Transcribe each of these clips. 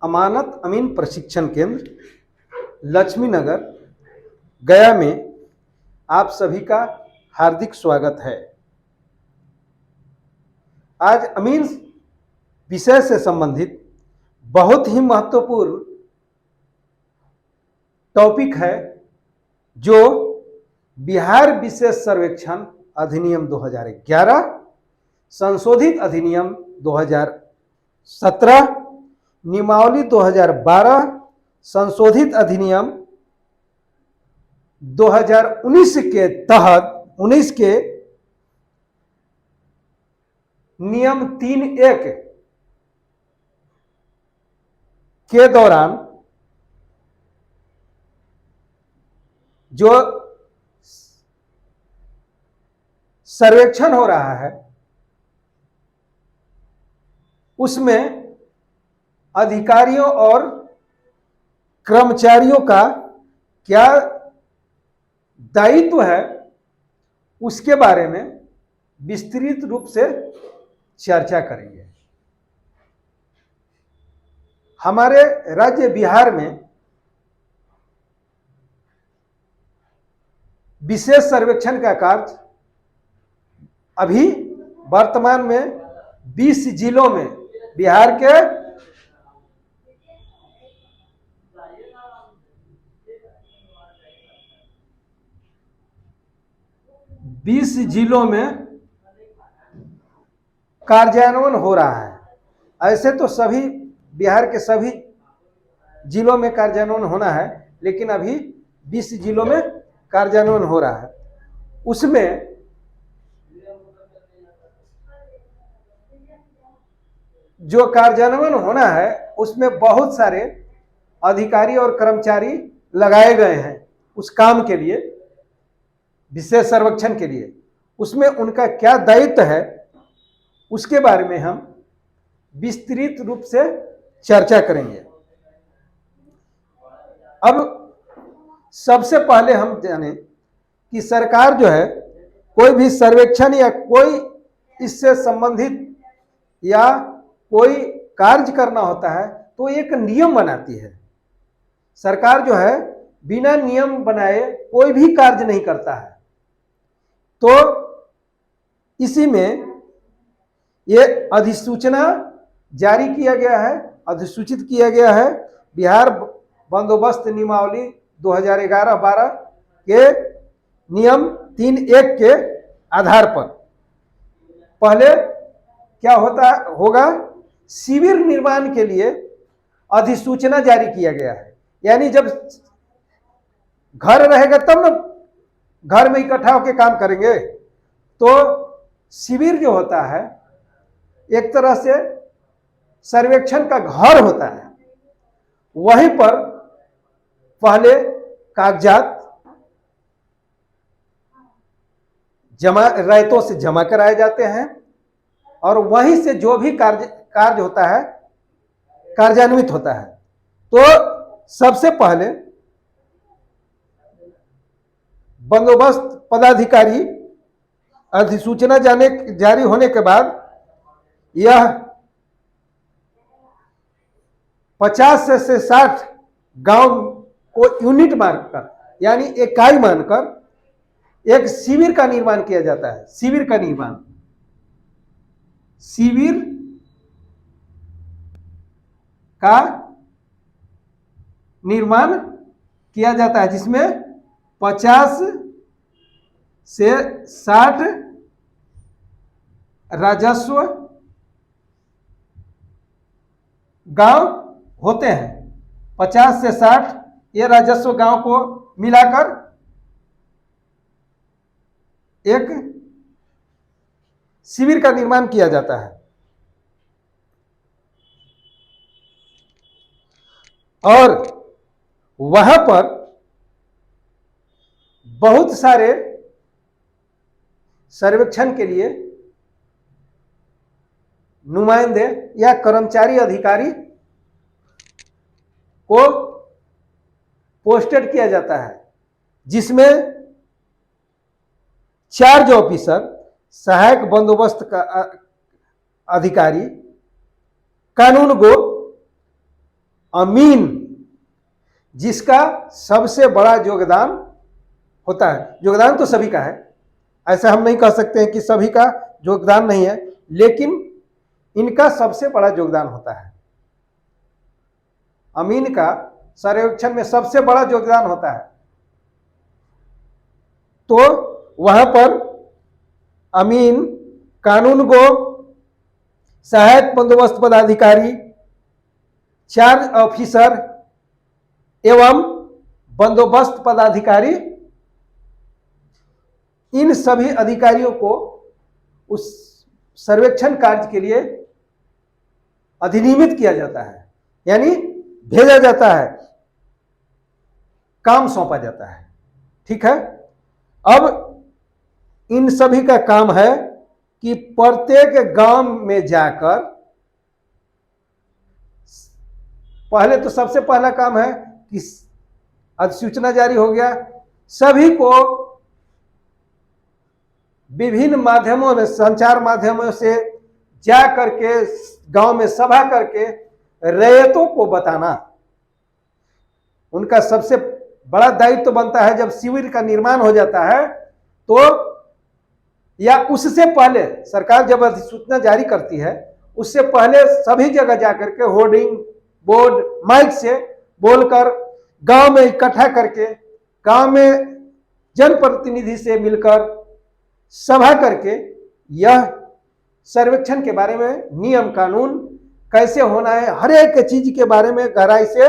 अमानत अमीन प्रशिक्षण केंद्र लक्ष्मी नगर गया में आप सभी का हार्दिक स्वागत है। आज अमीन विषय से संबंधित बहुत ही महत्वपूर्ण टॉपिक है जो बिहार विशेष सर्वेक्षण अधिनियम 2011 संशोधित अधिनियम 2017 नियमावली 2012 संशोधित अधिनियम 2019 के तहत 19 के नियम 3(1) के दौरान जो सर्वेक्षण हो रहा है उसमें अधिकारियों और कर्मचारियों का क्या दायित्व है उसके बारे में विस्तृत रूप से चर्चा करेंगे। हमारे राज्य बिहार में विशेष सर्वेक्षण का कार्य अभी वर्तमान में 20 जिलों में बिहार के 20 जिलों में कार्यान्वयन हो रहा है। ऐसे तो सभी बिहार के सभी जिलों में कार्यान्वयन होना है, लेकिन अभी 20 जिलों में कार्यान्वयन हो रहा है। उसमें जो कार्यान्वयन होना है उसमें बहुत सारे अधिकारी और कर्मचारी लगाए गए हैं उस काम के लिए, विशेष सर्वेक्षण के लिए। उसमें उनका क्या दायित्व है उसके बारे में हम विस्तृत रूप से चर्चा करेंगे। अब सबसे पहले हम जानें कि सरकार जो है कोई भी सर्वेक्षण या कोई इससे संबंधित या कोई कार्य करना होता है तो एक नियम बनाती है। सरकार जो है बिना नियम बनाए कोई भी कार्य नहीं करता है। तो इसी में ये अधिसूचना जारी किया गया है, अधिसूचित किया गया है बिहार बंदोबस्त नियमावली 2011-12 के नियम 3(1) के आधार पर। पहले क्या होगा, शिविर निर्माण के लिए अधिसूचना जारी किया गया है। यानी जब घर रहेगा तब ना घर में इकट्ठा होकर काम करेंगे। तो शिविर जो होता है एक तरह से सर्वेक्षण का घर होता है। वहीं पर पहले कागजात रायतों से जमा कराए जाते हैं और वहीं से जो भी कार्य होता है कार्यान्वित होता है। तो सबसे पहले बंदोबस्त पदाधिकारी अधिसूचना जारी होने के बाद यह 50 से 60 गांव को यूनिट मानकर यानी इकाई मानकर एक शिविर का निर्माण किया जाता है। शिविर का निर्माण किया जाता है जिसमें 50 से 60 राजस्व गांव होते हैं। 50 से 60 ये राजस्व गांव को मिलाकर एक शिविर का निर्माण किया जाता है। और वहां पर बहुत सारे सर्वेक्षण के लिए नुमाइंदे या कर्मचारी अधिकारी को पोस्टेड किया जाता है, जिसमें चार्ज ऑफिसर, सहायक बंदोबस्त का अधिकारी, कानून गो अमीन, जिसका सबसे बड़ा योगदान होता है। योगदान तो सभी का है, ऐसा हम नहीं कह सकते हैं कि सभी का योगदान नहीं है, लेकिन इनका सबसे बड़ा योगदान होता है। अमीन का सर्वेक्षण में सबसे बड़ा योगदान होता है। तो वहां पर अमीन, कानून गो, सहायक बंदोबस्त पदाधिकारी, चार्ज ऑफिसर एवं बंदोबस्त पदाधिकारी, इन सभी अधिकारियों को उस सर्वेक्षण कार्य के लिए अधिनियमित किया जाता है, यानी भेजा जाता है, काम सौंपा जाता है। ठीक है। अब इन सभी का काम है कि प्रत्येक गांव में जाकर, पहले तो सबसे पहला काम है कि अधिसूचना जारी हो गया, सभी को विभिन्न माध्यमों में, संचार माध्यमों से जा करके गांव में सभा करके रैयतों को बताना उनका सबसे बड़ा दायित्व तो बनता है। जब शिविर का निर्माण हो जाता है तो, या उससे पहले सरकार जब अधिसूचना जारी करती है, उससे पहले सभी जगह जाकर के होर्डिंग, बोर्ड, माइक से बोलकर गांव में इकट्ठा करके, गांव में जनप्रतिनिधि से मिलकर सभा करके यह सर्वेक्षण के बारे में नियम कानून कैसे होना है, हर एक चीज के बारे में गहराई से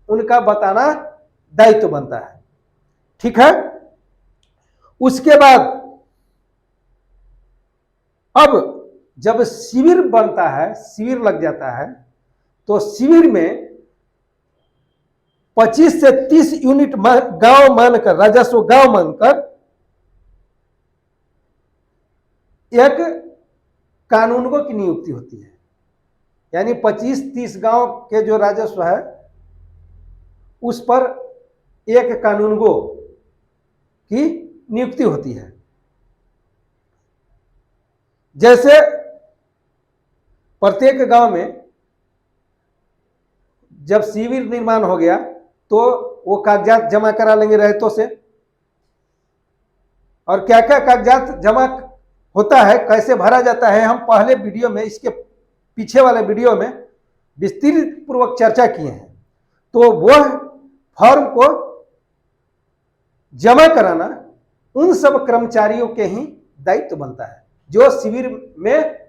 उनका बताना दायित्व बनता है। ठीक है। उसके बाद अब जब शिविर बनता है, शिविर लग जाता है, तो शिविर में 25 से 30 यूनिट गांव मानकर, राजस्व गांव मानकर एक कानूनगो की नियुक्ति होती है। यानी 25-30 गांव के जो राजस्व है उस पर एक कानूनगो की नियुक्ति होती है। जैसे प्रत्येक गांव में जब शिविर निर्माण हो गया तो वो कागजात जमा करा लेंगे रैयतों से, और क्या क्या कागजात जमा होता है, कैसे भरा जाता है, हम पहले वीडियो में, इसके पीछे वाले वीडियो में विस्तृत पूर्वक चर्चा किए हैं। तो वह फॉर्म को जमा कराना उन सब कर्मचारियों के ही दायित्व बनता है जो शिविर में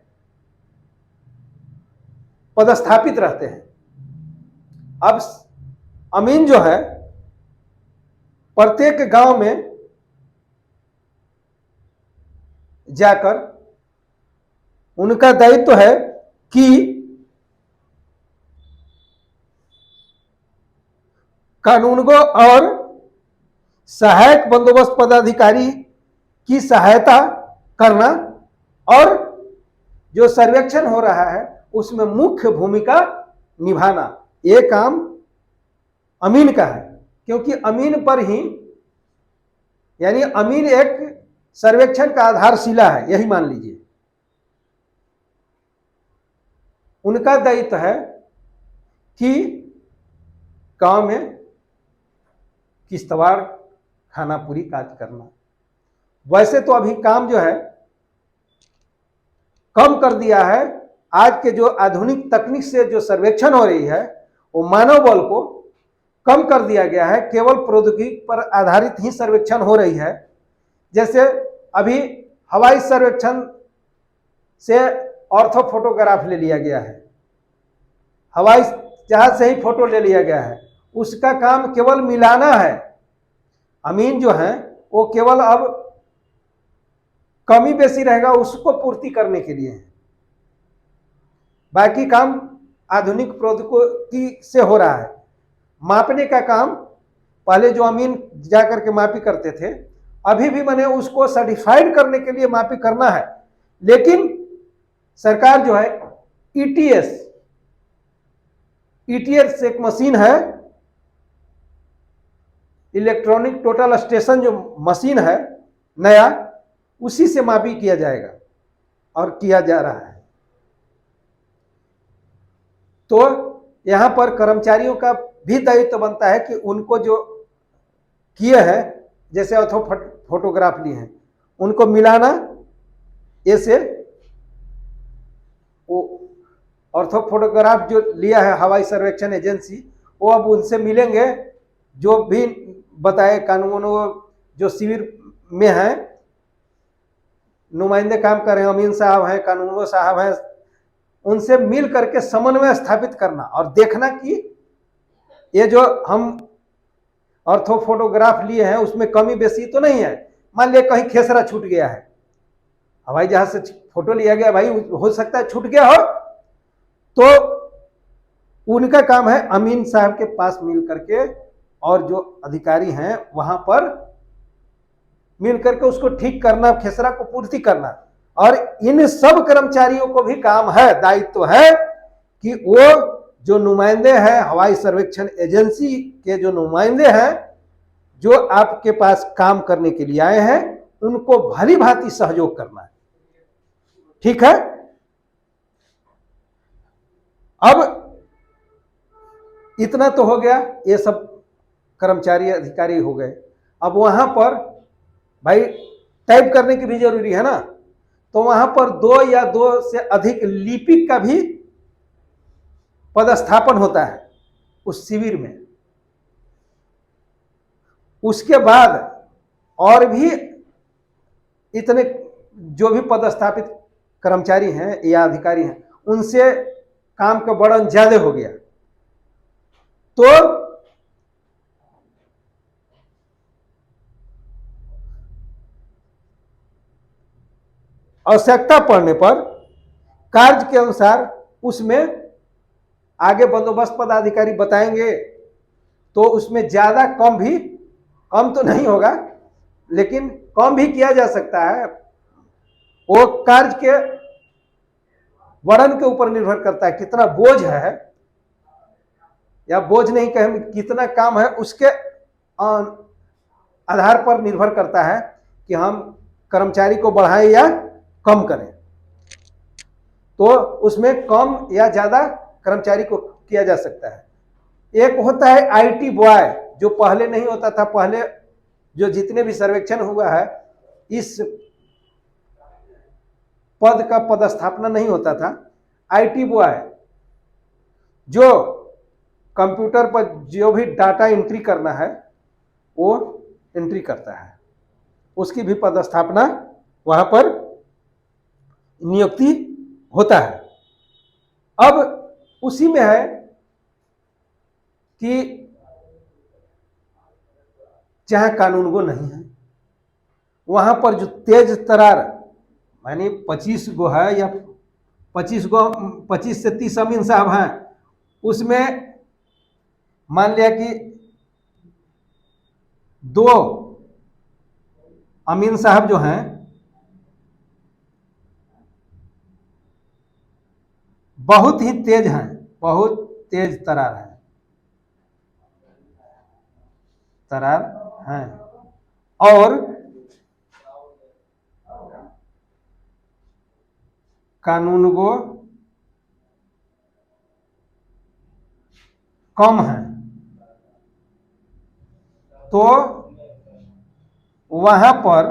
पदस्थापित रहते हैं। अब अमीन जो है प्रत्येक गांव में जाकर उनका दायित्व है कि कानूनगो और सहायक बंदोबस्त पदाधिकारी की सहायता करना, और जो सर्वेक्षण हो रहा है उसमें मुख्य भूमिका निभाना, ये काम अमीन का है। क्योंकि अमीन पर ही, यानी अमीन एक सर्वेक्षण का आधारशिला है, यही मान लीजिए। उनका दायित्व है कि गांव में किश्तवाड़ खानापुरी काज करना। वैसे तो अभी काम जो है कम कर दिया है। आज के जो आधुनिक तकनीक से जो सर्वेक्षण हो रही है वो मानव बल को कम कर दिया गया है, केवल प्रौद्योगिकी पर आधारित ही सर्वेक्षण हो रही है। जैसे अभी हवाई सर्वेक्षण से ऑर्थो फोटोग्राफ ले लिया गया है, हवाई जहाज से ही फोटो ले लिया गया है, उसका काम केवल मिलाना है। अमीन जो है वो केवल अब कमी बेसी रहेगा उसको पूर्ति करने के लिए है, बाकी काम आधुनिक प्रौद्योगिकी से हो रहा है। मापने का काम पहले जो अमीन जाकर के मापी करते थे, अभी भी मैंने उसको सर्टिफाइड करने के लिए मापी करना है। लेकिन सरकार जो है ईटीएस एक मशीन है, इलेक्ट्रॉनिक टोटल स्टेशन जो मशीन है नया, उसी से मापी किया जाएगा और किया जा रहा है। तो यहाँ पर कर्मचारियों का भी दायित्व बनता है कि उनको जो किए हैं, जैसे ऑर्थो फोटोग्राफ लिए हैं, उनको मिलाना। ऐसे वो ऑर्थो फोटोग्राफ जो लिया है हवाई सर्वेक्षण एजेंसी, वो अब उनसे मिलेंगे, जो भी बताए कानून, जो शिविर में है नुमाइंदे काम कर रहे हैं, अमीन साहब हैं, कानूनगो साहब हैं, उनसे मिल करके समन्वय स्थापित करना और देखना कि ये जो हम ऑर्थो फोटोग्राफ लिए हैं उसमें कमी बेसी तो नहीं है। मान लिया कहीं खेसरा छूट गया है, हवाई जहाज से फोटो लिया गया, भाई हो सकता है छूट गया हो, तो उनका काम है अमीन साहब के पास मिल करके और जो अधिकारी हैं वहां पर मिल करके उसको ठीक करना, खेसरा को पूर्ति करना। और इन सब कर्मचारियों को भी काम है, दायित्व है कि वो जो नुमाइंदे हैं, हवाई सर्वेक्षण एजेंसी के जो नुमाइंदे हैं, जो आपके पास काम करने के लिए आए हैं, उनको भली भांति सहयोग करना है। ठीक है। अब इतना तो हो गया, ये सब कर्मचारी अधिकारी हो गए। अब वहां पर भाई टाइप करने की भी जरूरी है ना, तो वहां पर 2 या 2 से अधिक लिपिक का भी पदस्थापन होता है उस शिविर में। उसके बाद और भी इतने जो भी पदस्थापित कर्मचारी हैं या अधिकारी हैं, उनसे काम का बर्डन ज्यादा हो गया, तो आवश्यकता पड़ने पर कार्य के अनुसार उसमें आगे बंदोबस्त पदाधिकारी बताएंगे, तो उसमें ज्यादा कम तो नहीं होगा, लेकिन कम भी किया जा सकता है। वो कार्य के वर्णन के ऊपर निर्भर करता है, कितना बोझ है या बोझ नहीं कहें, कितना काम है, उसके आधार पर निर्भर करता है कि हम कर्मचारी को बढ़ाएं या कम करें। तो उसमें कम या ज्यादा कर्मचारी को किया जा सकता है। एक होता है आईटी बॉय, जो पहले नहीं होता था। पहले जो जितने भी सर्वेक्षण हुआ है, इस पद का पदस्थापना नहीं होता था। आईटी बॉय जो कंप्यूटर पर जो भी डाटा एंट्री करना है वो एंट्री करता है, उसकी भी पदस्थापना वहां पर नियुक्ति होता है। अब उसी में है कि जहां कानूनगो नहीं है, वहां पर जो तेज तरार यानी 25 गो है या 25 से 30 अमीन साहब हैं, उसमें मान लिया कि 2 अमीन साहब जो हैं बहुत ही तेज हैं, बहुत तेज तरार हैं, और कानूनगो कम है। तो वहां पर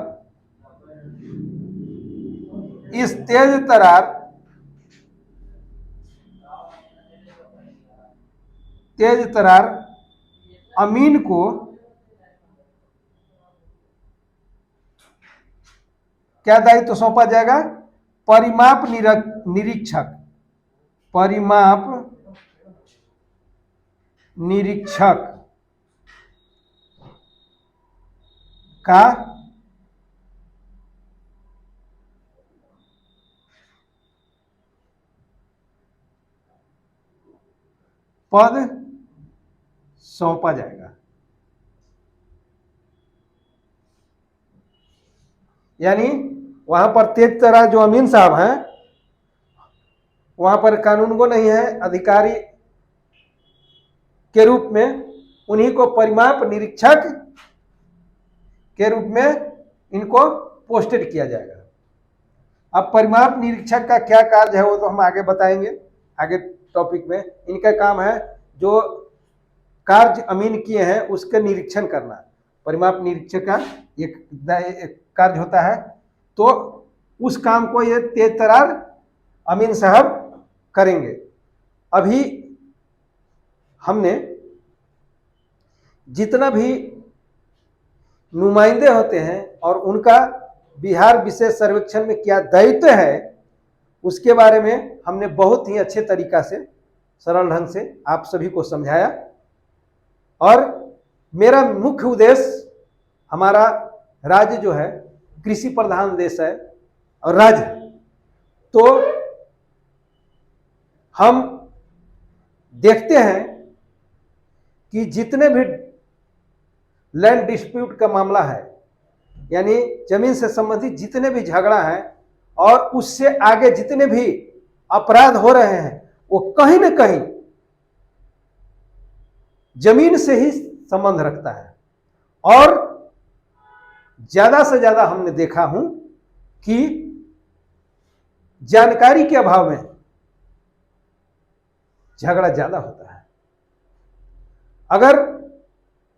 इस तेज तरार अमीन को क्या दायित्व सौंपा जाएगा? परिमाप निरीक्षक का पद सौंपा जाएगा। यानी वहां पर तेज तरार जो अमीन साहब हैं, वहां पर कानूनगो नहीं है, अधिकारी के रूप में उन्हीं को परिमाप निरीक्षक के रूप में इनको पोस्टेड किया जाएगा। अब परिमाप निरीक्षक का क्या कार्य है वो तो हम आगे बताएंगे, आगे टॉपिक में इनका काम है जो कार्य अमीन किए हैं उसका निरीक्षण करना, परिमाप निरीक्षण का एक कार्य होता है। तो उस काम को ये तेज तरार अमीन साहब करेंगे। अभी हमने जितना भी नुमाइंदे होते हैं और उनका बिहार विशेष सर्वेक्षण में क्या दायित्व है उसके बारे में हमने बहुत ही अच्छे तरीका से सरल ढंग से आप सभी को समझाया। और मेरा मुख्य उद्देश्य, हमारा राज्य जो है कृषि प्रधान देश है और राज्य, तो हम देखते हैं कि जितने भी लैंड डिस्प्यूट का मामला है, यानी जमीन से संबंधित जितने भी झगड़ा है और उससे आगे जितने भी अपराध हो रहे हैं, वो कहीं ना कहीं जमीन से ही संबंध रखता है। और ज्यादा से ज्यादा हमने देखा हूं कि जानकारी के अभाव में झगड़ा ज्यादा होता है। अगर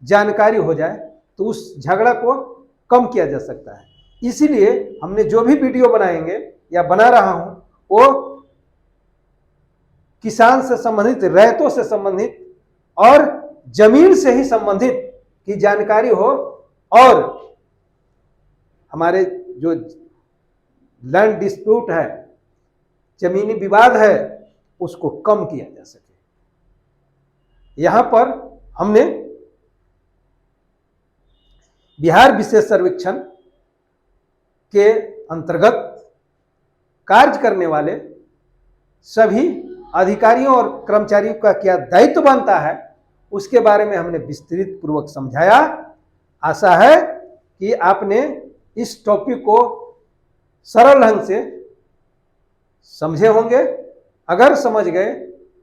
जानकारी हो जाए तो उस झगड़ा को कम किया जा सकता है। इसीलिए हमने जो भी वीडियो बनाएंगे या बना रहा हूं वो किसान से संबंधित, रैयतों से संबंधित और जमीन से ही संबंधित की जानकारी हो और हमारे जो लैंड डिस्प्यूट है, जमीनी विवाद है, उसको कम किया जा सके। यहां पर हमने बिहार विशेष सर्वेक्षण के अंतर्गत कार्य करने वाले सभी अधिकारियों और कर्मचारियों का क्या दायित्व बनता है उसके बारे में हमने विस्तृत पूर्वक समझाया। आशा है कि आपने इस टॉपिक को सरल ढंग से समझे होंगे। अगर समझ गए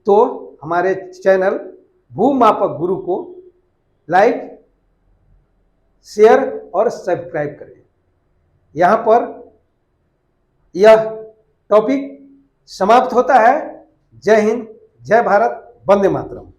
तो हमारे चैनल भूमापक गुरु को लाइक, शेयर और सब्सक्राइब करें। यहां पर यह टॉपिक समाप्त होता है। जय हिंद, जय भारत, वंदे मातरम।